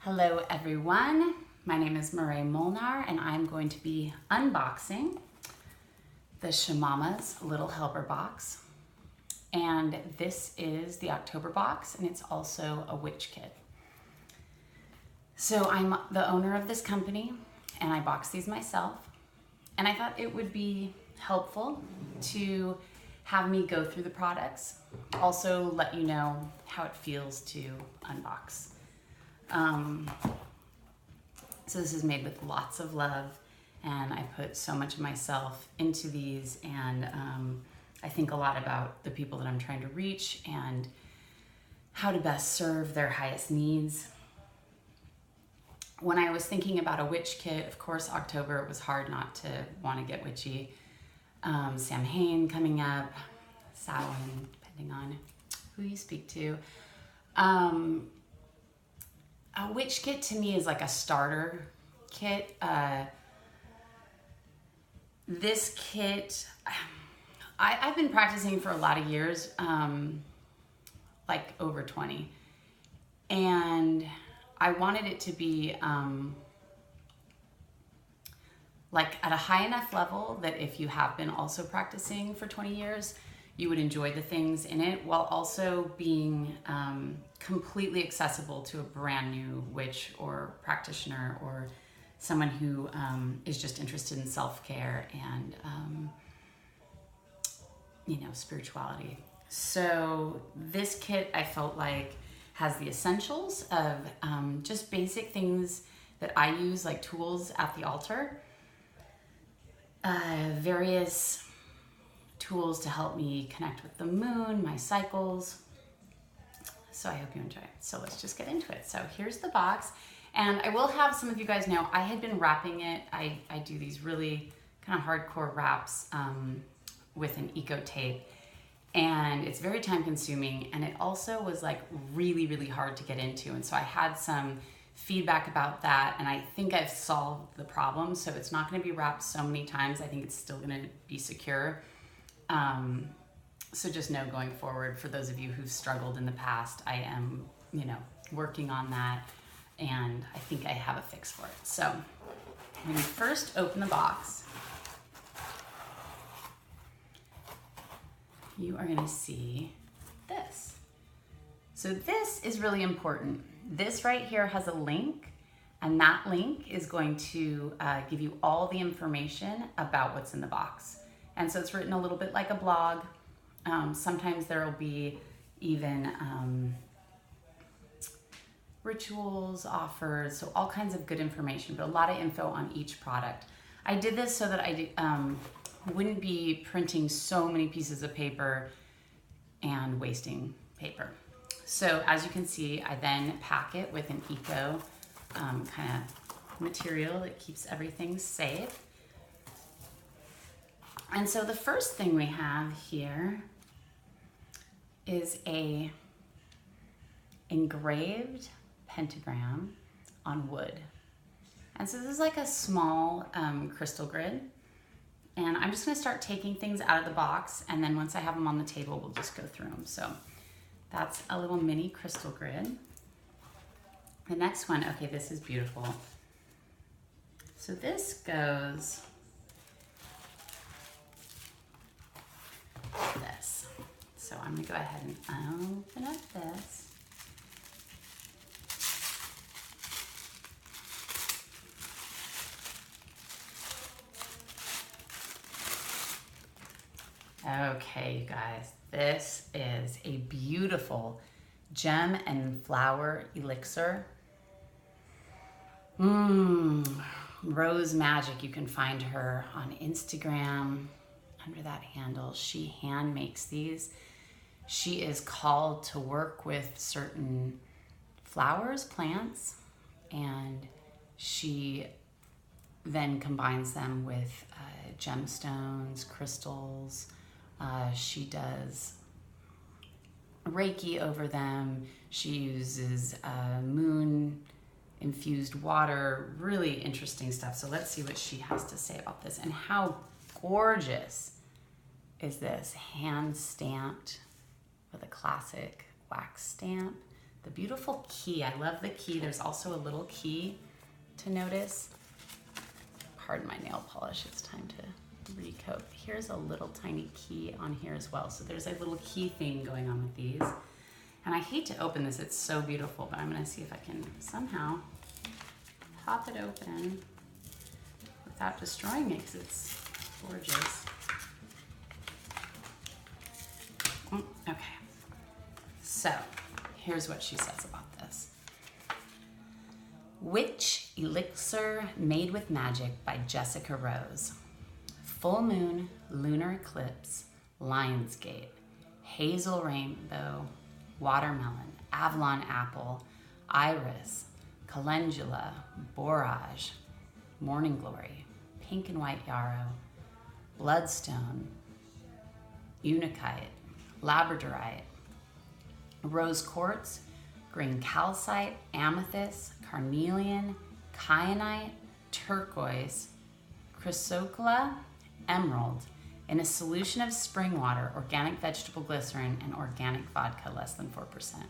Hello everyone, my name is Marae Molnar and I'm going to be unboxing the Shamama's Little Helper box. And this is the October box and it's also a witch kit. So I'm the owner of this company and I box these myself. And I thought it would be helpful to have me go through the products, also let you know how it feels to unbox. So this is made with lots of love and I put so much of myself into these, and I think a lot about the people that I'm trying to reach and how to best serve their highest needs. When I was thinking about a witch kit, of course, October, it was hard not to want to get witchy. Samhain coming up, Samhain, depending on who you speak to. A witch kit to me is like a starter kit. This kit, I've been practicing for a lot of years, like over 20. And I wanted it to be like at a high enough level that if you have been also practicing for 20 years, you would enjoy the things in it, while also being completely accessible to a brand new witch or practitioner or someone who is just interested in self-care and spirituality. So this kit, I felt like, has the essentials of just basic things that I use, like tools at the altar, various tools to help me connect with the moon, my cycles. So I hope you enjoy it. So let's just get into it. So here's the box. And I will have some of you guys know I had been wrapping it. I do these really kind of hardcore wraps with an eco tape. And it's very time consuming. And it also was like really, really hard to get into. And so I had some feedback about that. And I think I've solved the problem. So it's not going to be wrapped so many times. I think it's still going to be secure. So just know going forward, for those of you who've struggled in the past, I am, working on that, and I think I have a fix for it. So when you first open the box, you are going to see this. So this is really important. This right here has a link, and that link is going to give you all the information about what's in the box. And so it's written a little bit like a blog. Sometimes there will be even rituals, offers, so all kinds of good information, but a lot of info on each product. I did this so that I wouldn't be printing so many pieces of paper and wasting paper. So as you can see, I then pack it with an eco kind of material that keeps everything safe. And so the first thing we have here is a engraved pentagram on wood. And so this is like a small crystal grid. And I'm just gonna start taking things out of the box, and then once I have them on the table, we'll just go through them. So that's a little mini crystal grid. The next one, okay, this is beautiful. So this goes this. So I'm gonna go ahead and open up this. Okay, you guys, this is a beautiful gem and flower elixir. Rose Magic, you can find her on Instagram under that handle. She hand makes these. She is called to work with certain flowers, plants, and she then combines them with gemstones, crystals. She does Reiki over them. She uses moon infused water, really interesting stuff. So let's see what she has to say about this. And how gorgeous is this? Hand stamped with a classic wax stamp. the beautiful key. I love the key. There's also a little key to notice. Pardon my nail polish, it's time to recoat. Here's a little tiny key on here as well. So there's a little key theme going on with these. And I hate to open this, it's so beautiful, but I'm gonna see if I can somehow pop it open without destroying it, because it's gorgeous. Okay, so here's what she says about this. Witch Elixir Made with Magic by Jessica Rose. Full Moon, Lunar Eclipse, Lionsgate, Hazel Rainbow, Watermelon, Avalon Apple, Iris, Calendula, Borage, Morning Glory, Pink and White Yarrow, Bloodstone, Unakite, Labradorite, Rose Quartz, Green Calcite, Amethyst, Carnelian, Kyanite, Turquoise, Chrysocolla, Emerald, in a solution of spring water, organic vegetable glycerin, and organic vodka, less than 4%.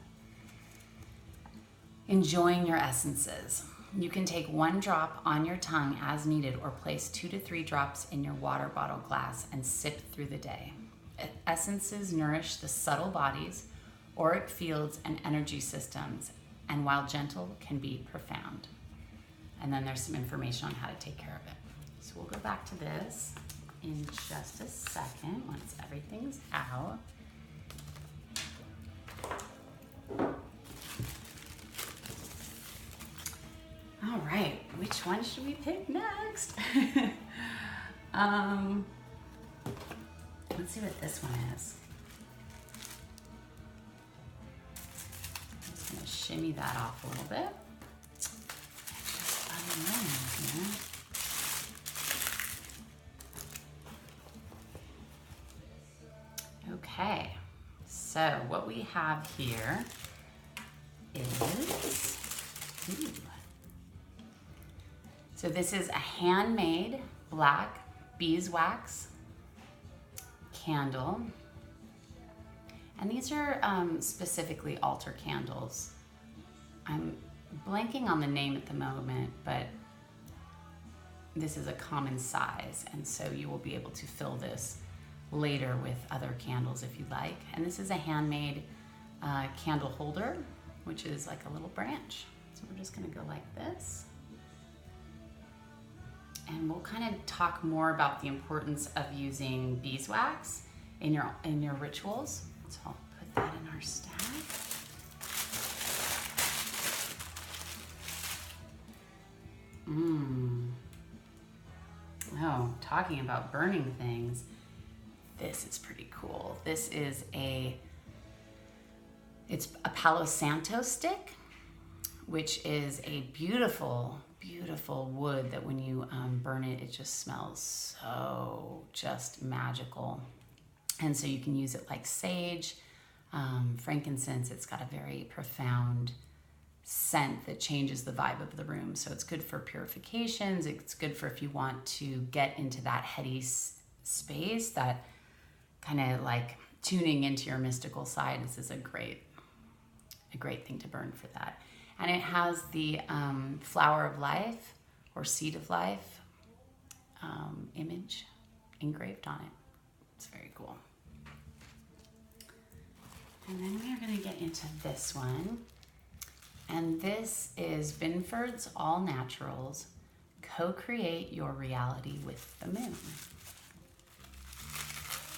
Enjoying your essences. You can take 1 drop on your tongue as needed, or place 2 to 3 drops in your water bottle glass and sip through the day. Essences nourish the subtle bodies, auric fields, and energy systems, and while gentle, can be profound. And then there's some information on how to take care of it. So we'll go back to this in just a second once everything's out. All right, which one should we pick next? Let's see what this one is. I'm just gonna shimmy that off a little bit. Just unroll here. Okay, so what we have here is, so this is a handmade black beeswax candle. And these are specifically altar candles. I'm blanking on the name at the moment, but this is a common size. And so you will be able to fill this later with other candles if you like. And this is a handmade candle holder, which is like a little branch. So we're just gonna go like this. And we'll kind of talk more about the importance of using beeswax in your rituals. So I'll put that in our stack. Oh, talking about burning things, this is pretty cool. This is it's a Palo Santo stick, which is a beautiful, beautiful wood that when you burn it, it just smells so just magical. And so you can use it like sage, frankincense. It's got a very profound scent that changes the vibe of the room. So it's good for purifications. It's good for if you want to get into that heady space, that kind of like tuning into your mystical side. This is a great thing to burn for that. And it has the flower of life or seed of life image engraved on it. It's very cool. And then we are going to get into this one. And this is Binford's All Naturals, Co-Create Your Reality with the Moon.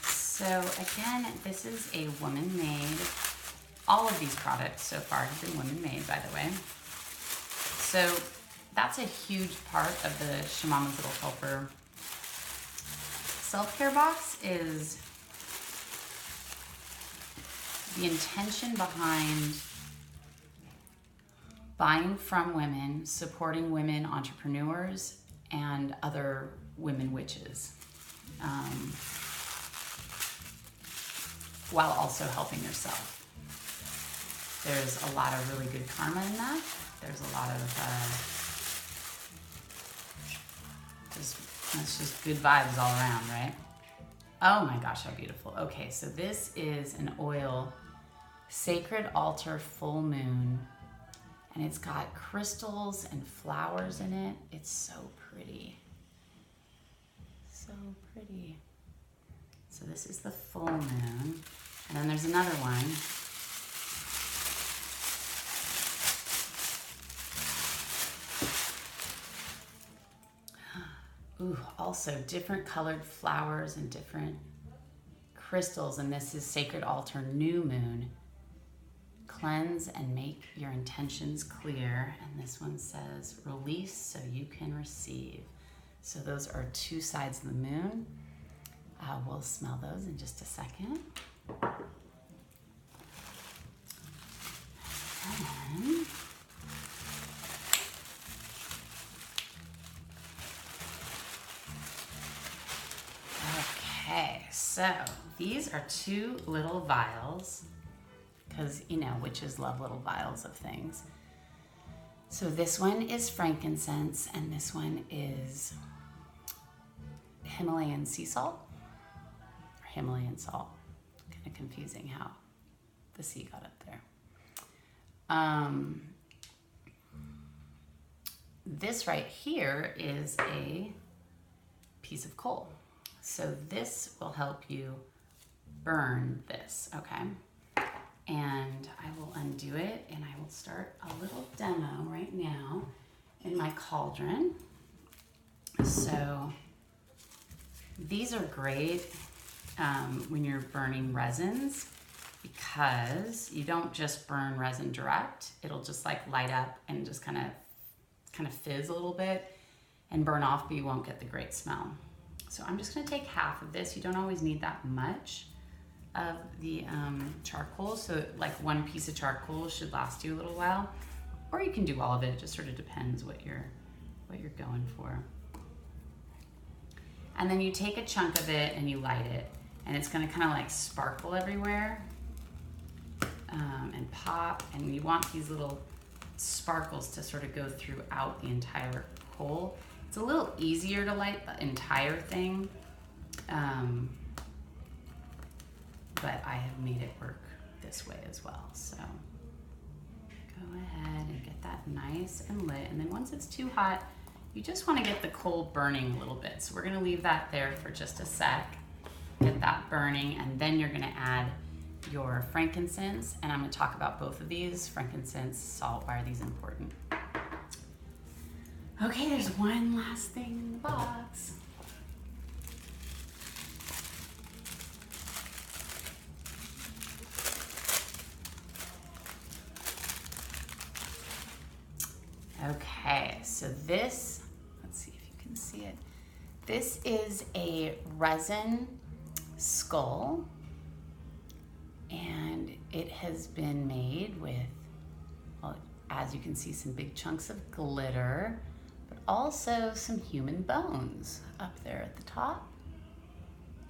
So again, this is a woman-made, all of these products so far have been women-made, by the way. So that's a huge part of the Shamama's Little Helper self-care box, is the intention behind buying from women, supporting women entrepreneurs, and other women witches, while also helping yourself. There's a lot of really good karma in that. There's a lot of it's just good vibes all around, right? Oh my gosh, how beautiful. Okay, so this is an oil Sacred Altar Full Moon. And it's got crystals and flowers in it. It's so pretty. So pretty. So this is the full moon. And then there's another one. Ooh, also different colored flowers and different crystals. And this is Sacred Altar New Moon. Cleanse and make your intentions clear. And this one says, release so you can receive. So those are two sides of the moon. We'll smell those in just a second. And okay, so these are two little vials, because, you know, witches love little vials of things. So this one is frankincense, and this one is Himalayan sea salt, or Himalayan salt. Kind of confusing how the sea got up there. This right here is a piece of coal. So this will help you burn this, okay? And I will undo it, and I will start a little demo right now in my cauldron. So these are great when you're burning resins, because you don't just burn resin direct. It'll just like light up and just kind of fizz a little bit and burn off, but you won't get the great smell. So I'm just gonna take half of this. You don't always need that much of the charcoal. So like one piece of charcoal should last you a little while, or you can do all of it. It just sort of depends what you're going for. And then you take a chunk of it and you light it, and it's gonna kind of like sparkle everywhere and pop, and you want these little sparkles to sort of go throughout the entire coal. It's a little easier to light the entire thing, but I have made it work this way as well. So go ahead and get that nice and lit, and then once it's too hot, you just want to get the coal burning a little bit. So we're going to leave that there for just a sec, get that burning, and then you're going to add your frankincense, and I'm going to talk about both of these, frankincense, salt. Why are these important? Okay, there's one last thing in the box. Okay, so this, let's see if you can see it. This is a resin skull, and it has been made with, well, as you can see, some big chunks of glitter, but also some human bones up there at the top,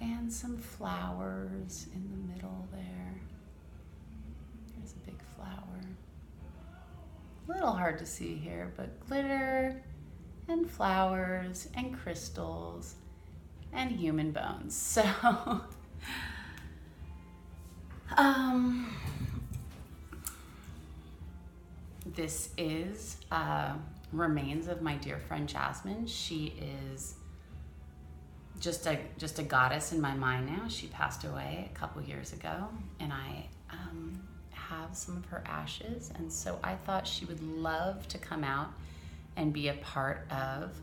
and some flowers in the middle there. There's a big flower. A little hard to see here, but glitter and flowers and crystals and human bones. So this is remains of my dear friend Jasmine. She is just a goddess in my mind now. She passed away a couple years ago, and I have some of her ashes, and so I thought she would love to come out and be a part of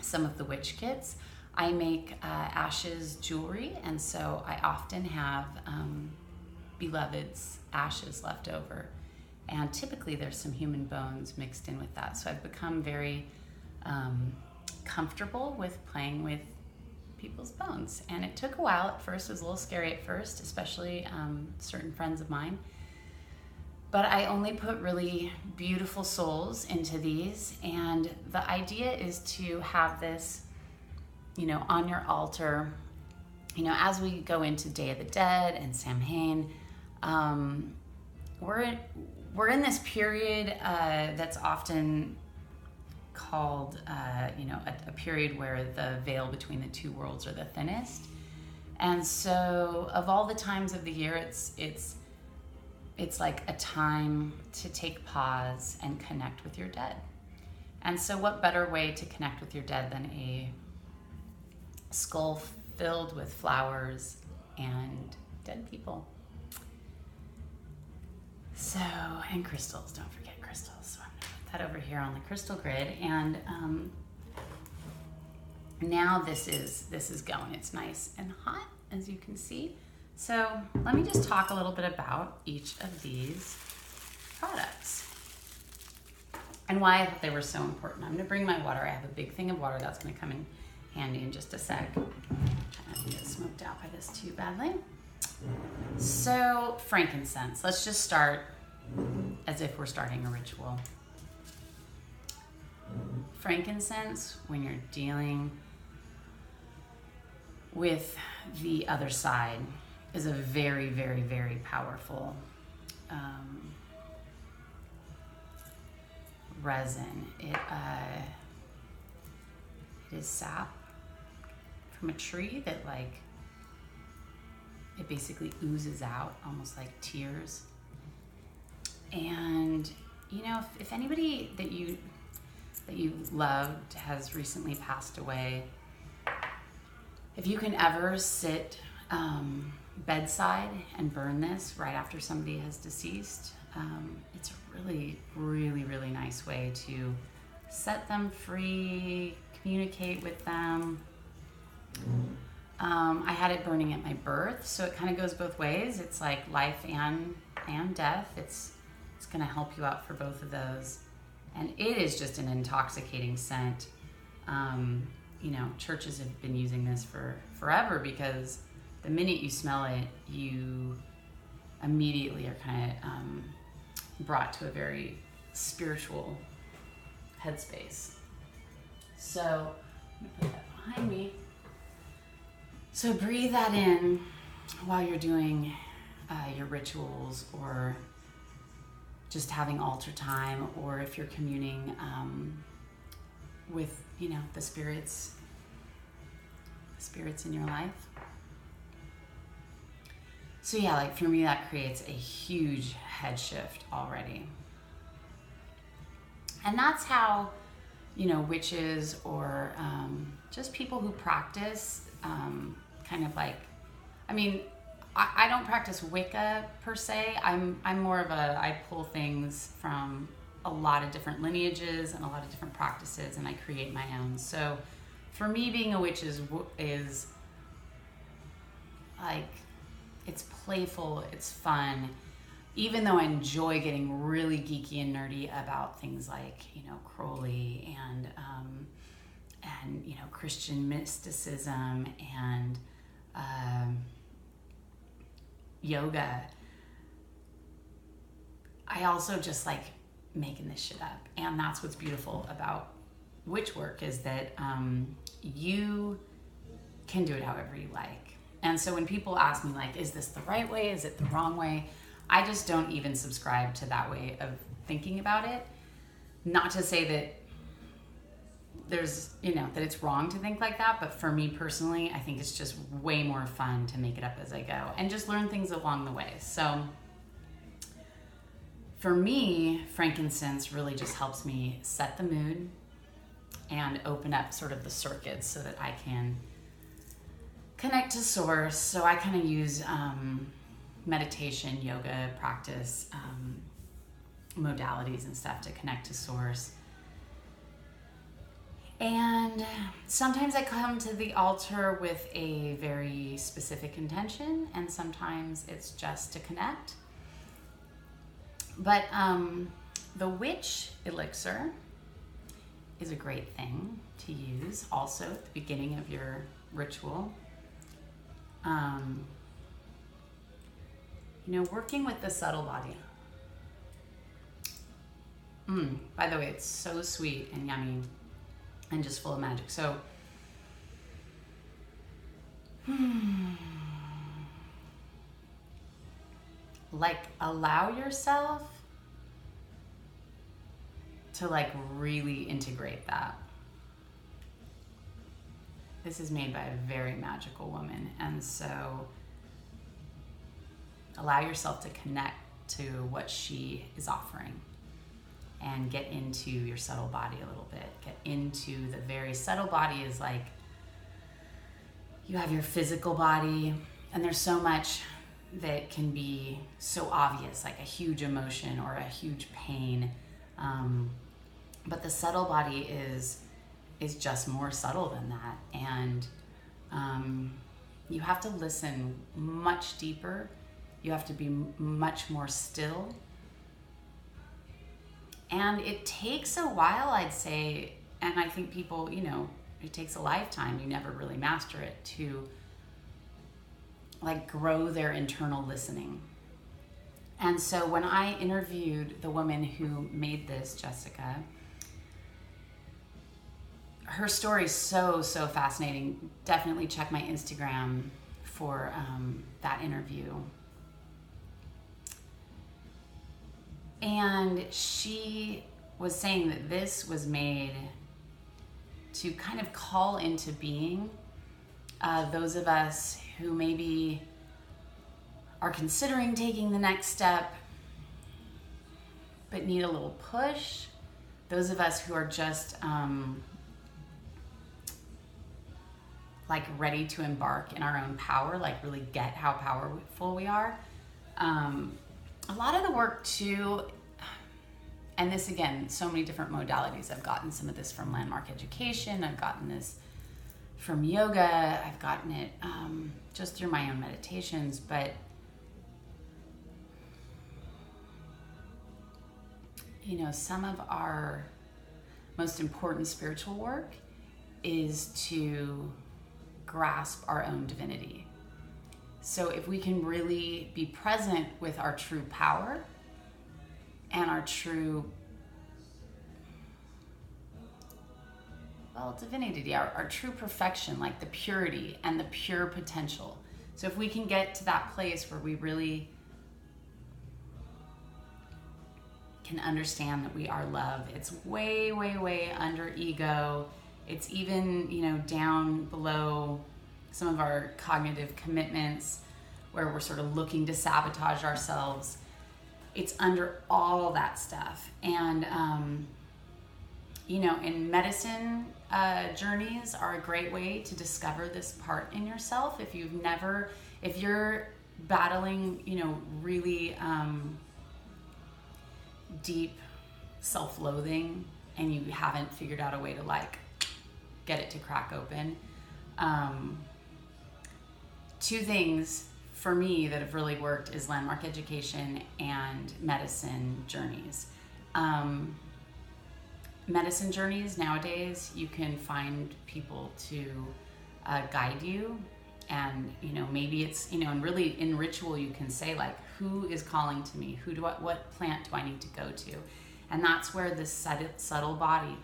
some of the witch kits. I make ashes jewelry, and so I often have beloved's ashes left over, and typically there's some human bones mixed in with that. So I've become very comfortable with playing with people's bones, and it took a while. At first it was a little scary at first, especially certain friends of mine, but I only put really beautiful souls into these, and the idea is to have this, you know, on your altar, you know, as we go into Day of the Dead and Samhain. We're in this period that's often called, you know, a period where the veil between the two worlds are the thinnest, And so of all the times of the year, it's like a time to take pause and connect with your dead. And so what better way to connect with your dead than a skull filled with flowers and dead people? So, and crystals, don't forget crystals. So I'm gonna put that over here on the crystal grid. And now this is going. It's nice and hot, as you can see. So let me just talk a little bit about each of these products and why I thought they were so important. I'm gonna bring my water. I have a big thing of water that's gonna come in handy in just a sec. Try not to get smoked out by this too badly. So frankincense, let's just start as if we're starting a ritual. Frankincense, when you're dealing with the other side, is a very, very, very powerful resin. It is sap from a tree that it basically oozes out almost like tears. And you know, if anybody that you loved has recently passed away, if you can ever sit bedside and burn this right after somebody has deceased, it's a really, really, really nice way to set them free, communicate with them. I had it burning at my birth, so it kind of goes both ways. It's like life and death. It's going to help you out for both of those. And it is just an intoxicating scent. You know, churches have been using this for forever because the minute you smell it, you immediately are kind of brought to a very spiritual headspace. So I'm gonna put that behind me. So breathe that in while you're doing your rituals, or just having altar time, or if you're communing with, you know, the spirits in your life. So yeah, like for me, that creates a huge head shift already. And that's how, you know, witches or just people who practice kind of like, I mean, I don't practice Wicca per se. I'm more of I pull things from a lot of different lineages and a lot of different practices, and I create my own. So for me, being a witch is like, it's playful, it's fun, even though I enjoy getting really geeky and nerdy about things like, you know, Crowley and you know, Christian mysticism and yoga. I also just like making this shit up, and that's what's beautiful about witch work, is that you can do it however you like. And so when people ask me, like, is this the right way, is it the wrong way, I just don't even subscribe to that way of thinking about it. Not to say that there's, you know, that it's wrong to think like that, but for me personally, I think it's just way more fun to make it up as I go and just learn things along the way. So for me, frankincense really just helps me set the mood and open up sort of the circuits so that I can connect to source. So I kind of use meditation, yoga practice, modalities and stuff to connect to source. And sometimes I come to the altar with a very specific intention, and sometimes it's just to connect. But the witch elixir is a great thing to use also at the beginning of your ritual. You know, working with the subtle body. By the way, it's so sweet and yummy and just full of magic. So, like, allow yourself to like really integrate that. this is made by a very magical woman. And so allow yourself to connect to what she is offering and get into your subtle body a little bit. Get into the very subtle body is like, you have your physical body, and there's so much that can be so obvious, like a huge emotion or a huge pain. But the subtle body is just more subtle than that. And you have to listen much deeper. You have to be much more still. And it takes a while, I'd say, and I think people, it takes a lifetime, you never really master it, to like grow their internal listening. And so when I interviewed the woman who made this, Jessica, her story is so fascinating. Definitely check my Instagram for that interview. And she was saying that this was made to kind of call into being those of us who maybe are considering taking the next step but need a little push. Those of us who are just like ready to embark in our own power, like really get how powerful we are. A lot of the work too, and this again, so many different modalities. I've gotten some of this from Landmark Education. I've gotten this from yoga. I've gotten it just through my own meditations. But some of our most important spiritual work is to grasp our own divinity. So if we can really be present with our true power and our true, divinity, our true perfection, like the purity and the pure potential. So if we can get to that place where we really can understand that we are love, it's way, way, way under ego. It's even, down below some of our cognitive commitments where we're sort of looking to sabotage ourselves. It's under all that stuff. And, in medicine, journeys are a great way to discover this part in yourself. If you're battling, really deep self-loathing and you haven't figured out a way to get it to crack open. Two things for me that have really worked is Landmark Education and medicine journeys. Medicine journeys nowadays, you can find people to guide you, and maybe it's and really in ritual you can say who is calling to me, what plant do I need to go to, and that's where this subtle body,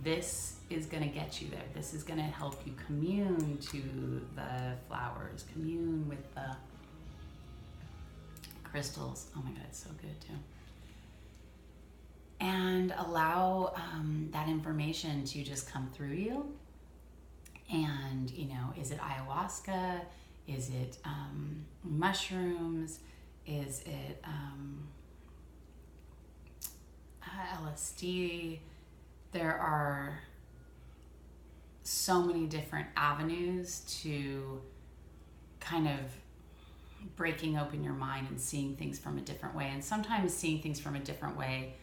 this is going to get you there. This is going to help you commune to the flowers, commune with the crystals. Oh my God, it's so good too. And allow that information to just come through you. And, is it ayahuasca? Is it mushrooms? Is it LSD? There are so many different avenues to kind of breaking open your mind and seeing things from a different way. And sometimes seeing things from a different way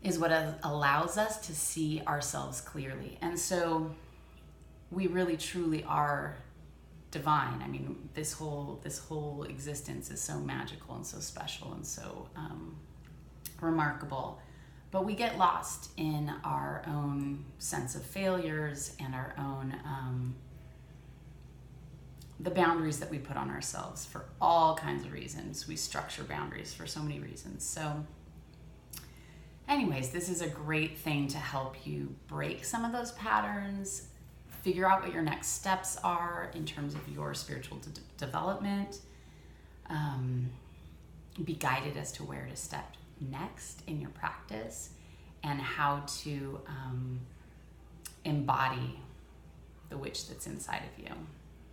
is what allows us to see ourselves clearly. And so we really truly are divine. I mean, this whole existence is so magical and so special and so remarkable. But we get lost in our own sense of failures and our own the boundaries that we put on ourselves for all kinds of reasons. We structure boundaries for so many reasons. So anyways, this is a great thing to help you break some of those patterns, figure out what your next steps are in terms of your spiritual development, be guided as to where to step next in your practice, and how to embody the witch that's inside of you,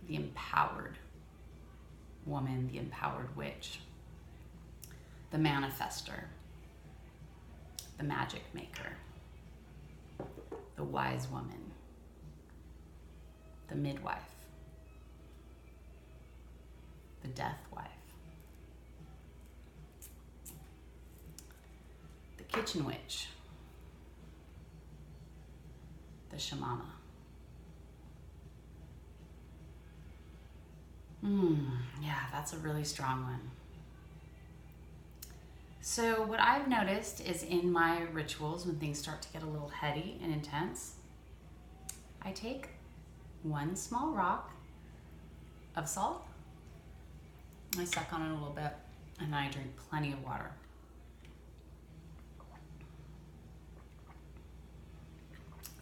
the empowered woman, the empowered witch, the manifester, the magic maker, the wise woman, the midwife, the death wife, the kitchen witch, the shamama. Yeah, that's a really strong one. So what I've noticed is in my rituals, when things start to get a little heady and intense, I take one small rock of salt, I suck on it a little bit, and I drink plenty of water.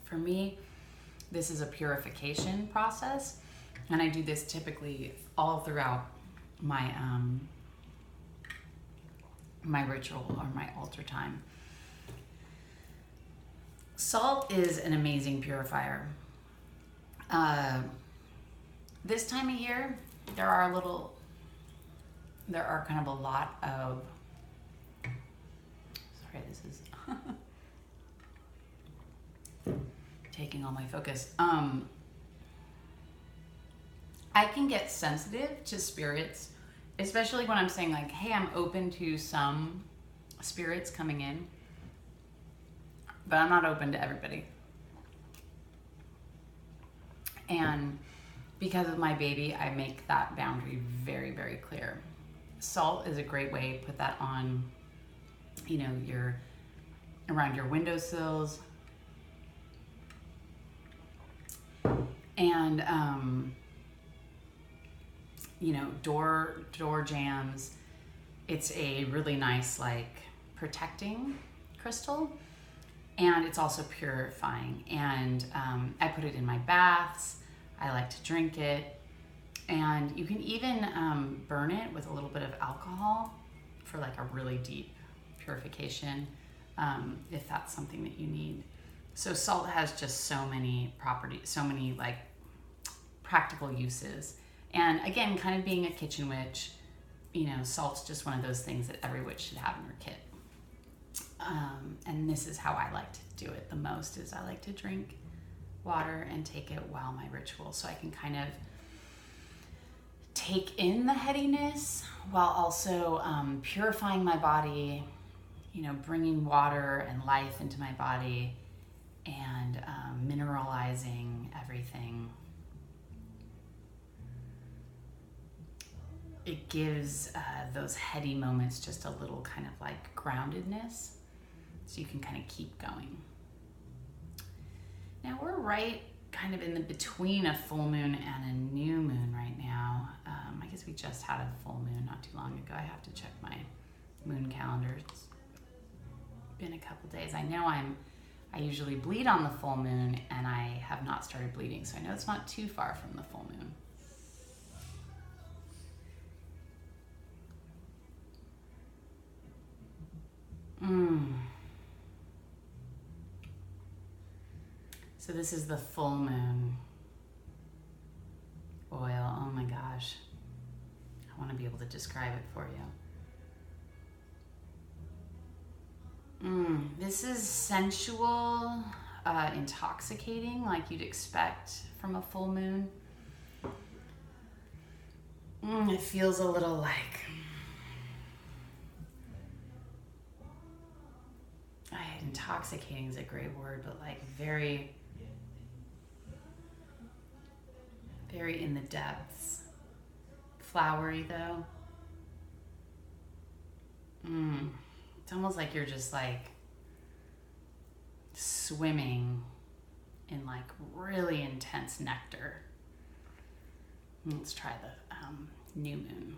For me, this is a purification process, and I do this typically all throughout my my ritual or my altar time. Salt is an amazing purifier. This time of year, there are kind of a lot of, sorry, this is taking all my focus. I can get sensitive to spirits, especially when I'm saying like, hey, I'm open to some spirits coming in, but I'm not open to everybody. And because of my baby, I make that boundary very, very clear. Salt is a great way to put that on, you know, around your windowsills. And, you know, door jams. It's a really nice, like, protecting crystal. And it's also purifying. And I put it in my baths. I like to drink it. And you can even burn it with a little bit of alcohol for like a really deep purification, if that's something that you need. So salt has just so many properties, so many like practical uses. And again, kind of being a kitchen witch, you know, salt's just one of those things that every witch should have in her kit. And this is how I like to do it the most, is I like to drink water and take it while my ritual, so I can kind of take in the headiness while also purifying my body, you know, bringing water and life into my body and mineralizing everything. It gives those heady moments just a little kind of like groundedness, so you can kind of keep going. Now we're right kind of in the between a full moon and a new moon right now. I guess we just had a full moon not too long ago. I have to check my moon calendar. It's been a couple days. I know I usually bleed on the full moon, and I have not started bleeding, so I know it's not too far from the full moon. So this is the full moon oil. Oh my gosh. I want to be able to describe it for you. This is sensual, intoxicating, like you'd expect from a full moon. It feels a little like, intoxicating is a great word, but like very in the depths. Flowery though. It's almost like you're just like swimming in like really intense nectar. Let's try the new moon.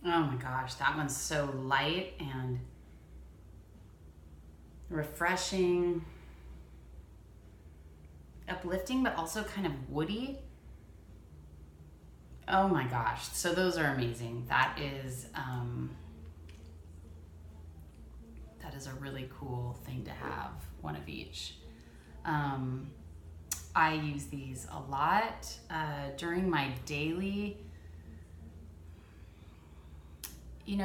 Oh my gosh, that one's so light and refreshing, uplifting, but also kind of woody. Oh my gosh, so those are amazing. That is that is a really cool thing to have, one of each. I use these a lot during my daily,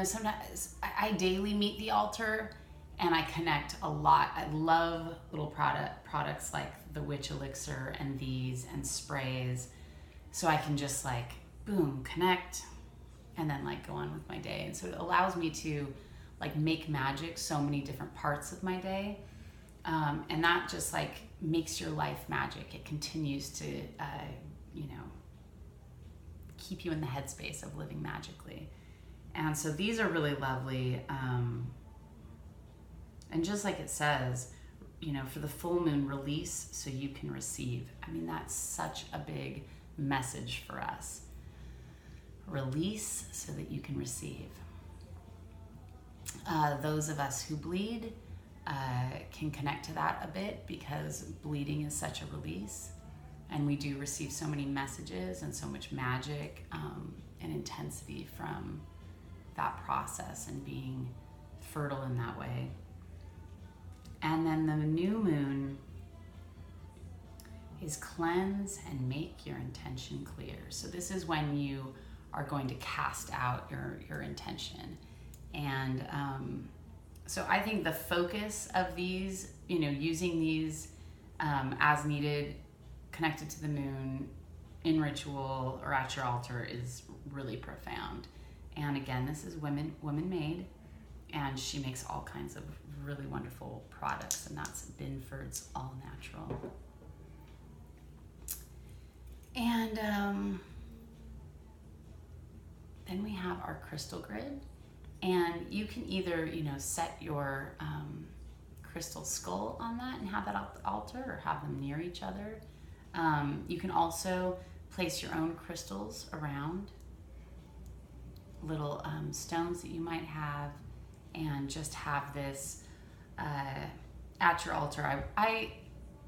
sometimes I daily meet the altar and I connect a lot. I love little products like the Witch Elixir and these and sprays. So I can just like, boom, connect and then like go on with my day. And so it allows me to like make magic so many different parts of my day. And that just like makes your life magic. It continues to, keep you in the headspace of living magically. And so these are really lovely. And just like it says, for the full moon, release so you can receive. I mean, that's such a big message for us. Release so that you can receive. Those of us who bleed can connect to that a bit because bleeding is such a release. And we do receive so many messages and so much magic and intensity from that process and being fertile in that way. And then the new moon is cleanse and make your intention clear. So this is when you are going to cast out your intention. And so I think the focus of these, using these as needed, connected to the moon, in ritual or at your altar is really profound. And again, this is woman made, and she makes all kinds of really wonderful products, and that's Binford's All Natural. And then we have our crystal grid, and you can either set your crystal skull on that and have that at the altar, or have them near each other. You can also place your own crystals around, little stones that you might have, and just have this at your altar. I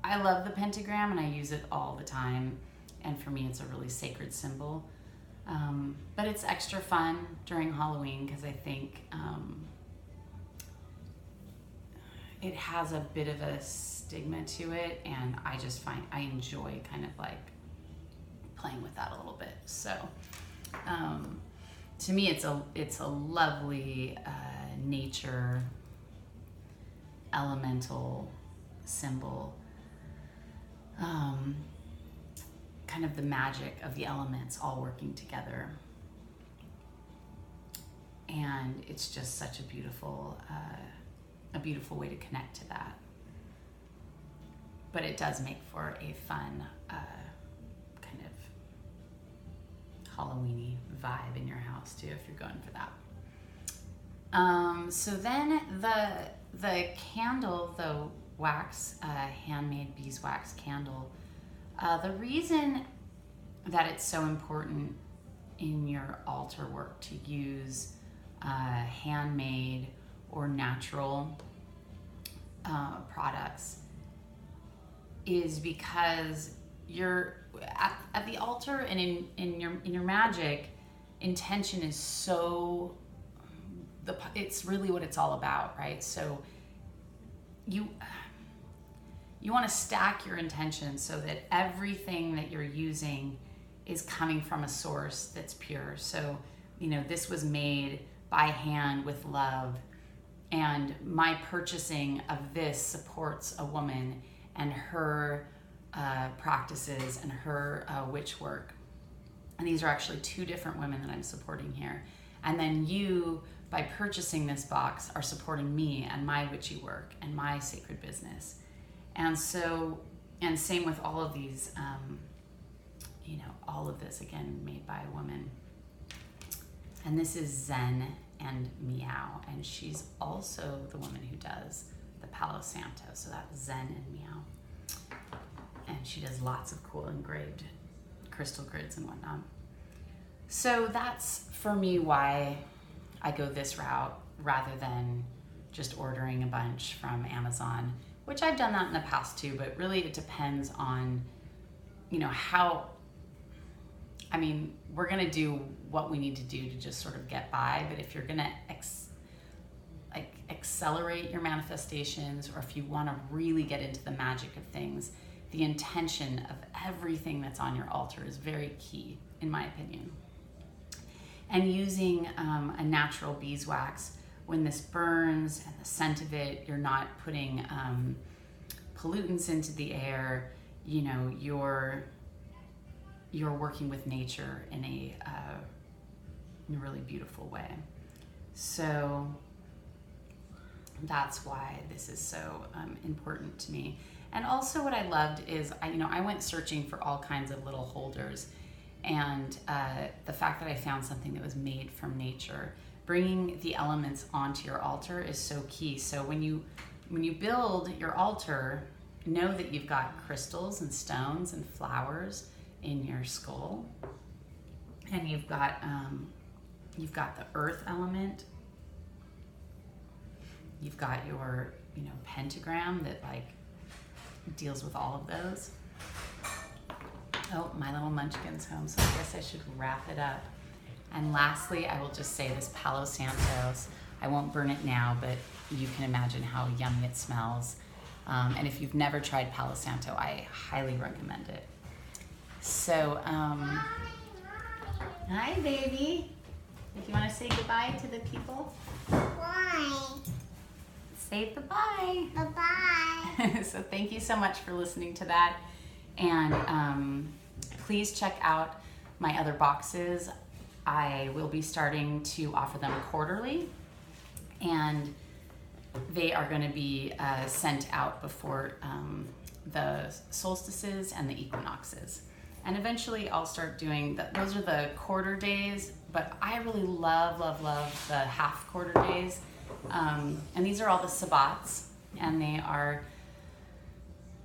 love the pentagram and I use it all the time, and for me it's a really sacred symbol. But it's extra fun during Halloween because I think it has a bit of a stigma to it, and I just find I enjoy kind of like playing with that a little bit. So to me it's a lovely nature elemental symbol, kind of the magic of the elements all working together. And it's just such a beautiful way to connect to that. But it does make for a fun kind of Halloween-y vibe in your house too, if you're going for that. So then the candle, the wax, handmade beeswax candle, the reason that it's so important in your altar work to use handmade or natural products is because you're at the altar, and in your magic, intention is so it's really what it's all about, right? So you want to stack your intention so that everything that you're using is coming from a source that's pure. So, this was made by hand with love, and my purchasing of this supports a woman and her practices and her witch work. And these are actually two different women that I'm supporting here. And then you, by purchasing this box, are supporting me and my witchy work and my sacred business. And so, and same with all of these, all of this, again, made by a woman. And this is Zen and Meow, and she's also the woman who does the Palo Santo. So that's Zen and Meow. And she does lots of cool engraved crystal grids and whatnot. So that's, for me, why I go this route rather than just ordering a bunch from Amazon, which I've done that in the past too, but really it depends on, how, we're going to do what we need to do to just sort of get by, but if you're going to accelerate your manifestations, or if you want to really get into the magic of things, the intention of everything that's on your altar is very key, in my opinion. And using a natural beeswax, when this burns and the scent of it, you're not putting pollutants into the air. You know, you're working with nature in a really beautiful way. So that's why this is so important to me. And also what I loved is, I went searching for all kinds of little holders, and the fact that I found something that was made from nature. Bringing the elements onto your altar is so key. So when you build your altar, know that you've got crystals and stones and flowers in your skull, and you've got the earth element. You've got your pentagram that deals with all of those. Oh, my little munchkin's home, so I guess I should wrap it up. And lastly, I will just say this Palo Santos. I won't burn it now, but you can imagine how yummy it smells. And if you've never tried Palo Santo, I highly recommend it. So, hi, baby. If you want to say goodbye to the people. Bye. Say bye. Bye-bye. So thank you so much for listening to that. And please check out my other boxes. I will be starting to offer them quarterly, and they are going to be sent out before the solstices and the equinoxes. And eventually I'll start doing those are the quarter days, but I really love the half quarter days. And these are all the sabbats, and they are,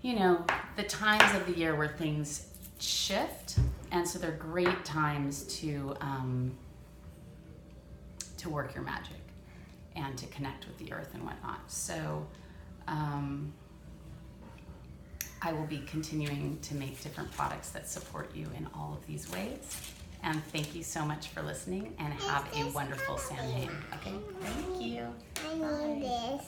the times of the year where things shift, and so they're great times to work your magic and to connect with the earth and whatnot. So I will be continuing to make different products that support you in all of these ways. And thank you so much for listening, and have a wonderful Samhain. Okay, thank you. I need this.